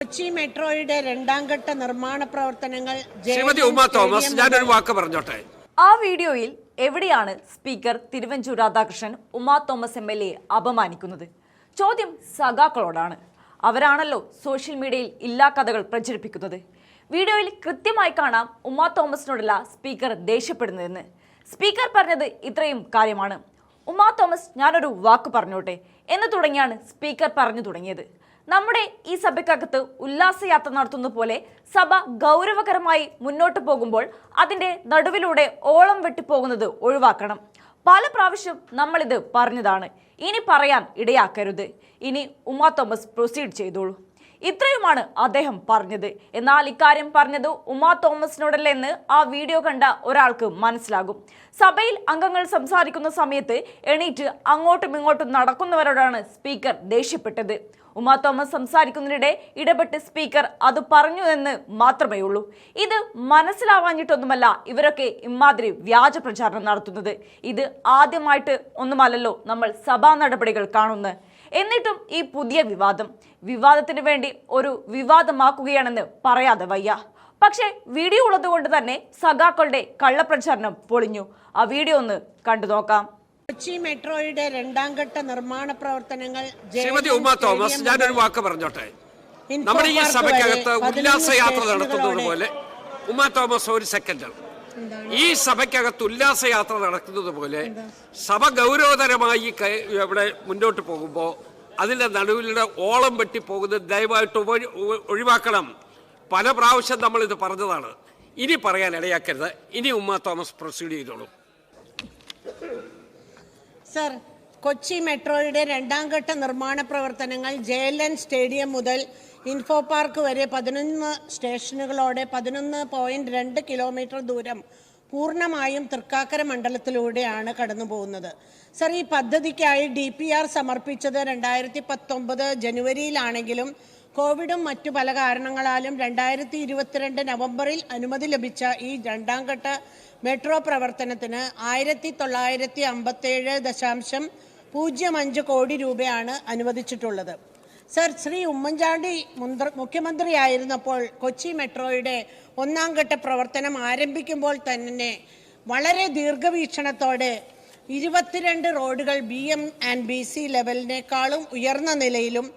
കൊച്ചി മെട്രോയുടെ രണ്ടാം ഘട്ട നിർമ്മാണ പ്രവർത്തനങ്ങൾ ശ്രീമതി ഉമാ തോമസ്, ഞാനൊരു വാക്ക് പറഞ്ഞോട്ടെ. ആ വീഡിയോയിൽ എവിടെയാണ് speaker Thiruvanchoor Radhakrishnan Uma Thomas MLA അപമാനിക്കുന്നത്? ചോദ്യം സഖാക്കളോടാണ്. അവരാണല്ലോ സോഷ്യൽ മീഡിയയിൽ ഇല്ലാ കഥകൾ പ്രചരിപ്പിക്കുന്നത്. വീഡിയോയിൽ കൃത്യമായി കാണാം ഉമാ തോമസിനോടല്ല സ്പീക്കർ ദേഷ്യപ്പെടുന്നതെന്ന്. സ്പീക്കർ പറഞ്ഞത് ഇത്രയും കാര്യമാണ്: ഉമാ തോമസ്, ഞാനൊരു വാക്ക് പറഞ്ഞോട്ടെ എന്ന് തുടങ്ങിയാണ് സ്പീക്കർ പറഞ്ഞു തുടങ്ങിയത്. നമ്മുടെ ഈ സഭയ്ക്കകത്ത് ഉല്ലാസയാത്ര നടത്തുന്ന പോലെ സഭ ഗൗരവകരമായി മുന്നോട്ട് പോകുമ്പോൾ അതിന്റെ നടുവിലൂടെ ഓളം വെട്ടിപ്പോകുന്നത് ഒഴിവാക്കണം. പല പ്രാവശ്യം നമ്മളിത് പറഞ്ഞതാണ്. ഇനി പറയാൻ ഇടയാക്കരുത്. ഇനി ഉമാ തോമസ് പ്രൊസീഡ് ചെയ്തോളൂ. ഇത്രയുമാണ് അദ്ദേഹം പറഞ്ഞത്. എന്നാൽ ഇക്കാര്യം പറഞ്ഞത് ഉമാ തോമസിനോടല്ലെന്ന് ആ വീഡിയോ കണ്ട ഒരാൾക്ക് മനസ്സിലാകും. സഭയിൽ അംഗങ്ങൾ സംസാരിക്കുന്ന സമയത്ത് എണീറ്റ് അങ്ങോട്ടും ഇങ്ങോട്ടും നടക്കുന്നവരോടാണ് സ്പീക്കർ ദേഷ്യപ്പെട്ടത്. ഉമാ തോമസ് സംസാരിക്കുന്നതിനിടെ ഇടപെട്ട് സ്പീക്കർ അത് പറഞ്ഞു എന്ന് മാത്രമേ ഉള്ളൂ. ഇത് മനസ്സിലാവാഞ്ഞിട്ടൊന്നുമല്ല ഇവരൊക്കെ ഇമാതിരി വ്യാജ പ്രചാരണം നടത്തുന്നത്. ഇത് ആദ്യമായിട്ട് ഒന്നുമല്ലല്ലോ നമ്മൾ സഭാ നടപടികൾ കാണുന്നത്. എന്നിട്ടും ഈ പുതിയ വിവാദത്തിന് വേണ്ടി ഒരു വിവാദമാക്കുകയാണെന്ന് പറയാതെ വയ്യ. പക്ഷേ വീഡിയോ ഉള്ളതുകൊണ്ട് തന്നെ സഖാക്കളുടെ കള്ളപ്രചാരണം പൊളിഞ്ഞു. ആ വീഡിയോ ഒന്ന് കണ്ടു നോക്കാം. കൊച്ചി മെട്രോയുടെ രണ്ടാം ഘട്ട നിർമ്മാണ പ്രവർത്തനങ്ങൾ ശ്രീമതി ഉമാ തോമസ്, ഞാനൊരു വാക്ക് പറഞ്ഞോട്ടെ. നമ്മുടെ ഈ സഭയ്ക്കകത്ത് ഉല്ലാസയാത്ര നടത്തുന്നത് പോലെ, ഉമാ തോമസ് ഒരു സെക്കൻഡ്, ഈ സഭയ്ക്കകത്ത് ഉല്ലാസയാത്ര നടക്കുന്നത് പോലെ സഭ ഗൗരവതരമായി ഇവിടെ മുന്നോട്ട് പോകുമ്പോൾ അതിൻ്റെ നടുവിലൂടെ ഓളം വെട്ടി പോകുന്നത് ദയവായിട്ട് ഒഴിവാക്കണം. പല പ്രാവശ്യം നമ്മളിത് പറഞ്ഞതാണ്. ഇനി പറയാൻ ഇടയാക്കരുത്. ഇനി ഉമാ തോമസ് പ്രൊസീഡ് ചെയ്തോളൂ. സർ, കൊച്ചി മെട്രോയുടെ രണ്ടാം ഘട്ട നിർമ്മാണ പ്രവർത്തനങ്ങൾ JLN സ്റ്റേഡിയം മുതൽ ഇൻഫോ പാർക്ക് വരെ 11 സ്റ്റേഷനുകളോടെ 11.2 കിലോമീറ്റർ ദൂരം പൂർണ്ണമായും തൃക്കാക്കര മണ്ഡലത്തിലൂടെയാണ് കടന്നു പോകുന്നത്. സർ, ഈ പദ്ധതിക്കായി DPR സമർപ്പിച്ചത് 2019 ജനുവരിയിലാണെങ്കിലും കോവിഡും മറ്റു പല കാരണങ്ങളാലും 2022 നവംബറിൽ അനുമതി ലഭിച്ച ഈ രണ്ടാം ഘട്ട മെട്രോ പ്രവർത്തനത്തിന് 1957.05 കോടി രൂപയാണ് അനുവദിച്ചിട്ടുള്ളത്. സർ, ശ്രീ ഉമ്മൻചാണ്ടി മുഖ്യമന്ത്രിയായിരുന്നപ്പോൾ കൊച്ചി മെട്രോയുടെ ഒന്നാം ഘട്ട പ്രവർത്തനം ആരംഭിക്കുമ്പോൾ തന്നെ വളരെ ദീർഘവീക്ഷണത്തോടെ 22 റോഡുകൾ BM&BC ലെവലിനേക്കാളും ഉയർന്ന നിലയിലും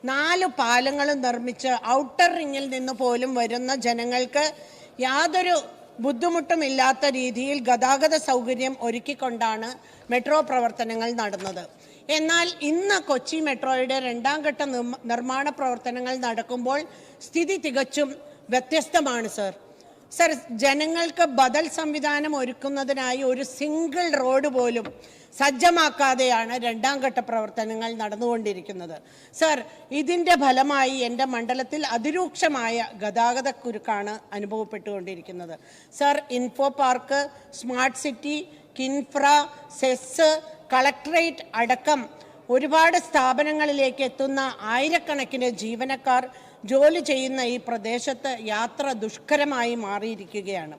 4 പാലങ്ങളും നിർമ്മിച്ച് ഔട്ടർ റിങ്ങിൽ നിന്ന് പോലും വരുന്ന ജനങ്ങൾക്ക് യാതൊരു ബുദ്ധിമുട്ടുമില്ലാത്ത രീതിയിൽ ഗതാഗത സൗകര്യം ഒരുക്കിക്കൊണ്ടാണ് മെട്രോ പ്രവർത്തനങ്ങൾ നടന്നത്. എന്നാൽ ഇന്ന് കൊച്ചി മെട്രോയുടെ രണ്ടാം ഘട്ട നിർമ്മാണ പ്രവർത്തനങ്ങൾ നടക്കുമ്പോൾ സ്ഥിതി തികച്ചും വ്യത്യസ്തമാണ്. സർ, ജനങ്ങൾക്ക് ബദൽ സംവിധാനം ഒരുക്കുന്നതിനായി ഒരു സിംഗിൾ റോഡ് പോലും സജ്ജമാക്കാതെയാണ് രണ്ടാം ഘട്ട പ്രവർത്തനങ്ങൾ നടന്നുകൊണ്ടിരിക്കുന്നത്. സർ, ഇതിൻ്റെ ഫലമായി എൻ്റെ മണ്ഡലത്തിൽ അതിരൂക്ഷമായ ഗതാഗത കുരുക്കാണ് അനുഭവപ്പെട്ടുകൊണ്ടിരിക്കുന്നത്. Sir, info park, smart city, Kinfra, SEZ, collectorate അടക്കം ഒരുപാട് സ്ഥാപനങ്ങളിലേക്ക് എത്തുന്ന ആയിരക്കണക്കിന് ജീവനക്കാർ ജോലി ചെയ്യുന്ന ഈ പ്രദേശത്ത് യാത്ര ദുഷ്കരമായി മാറിയിരിക്കുകയാണ്.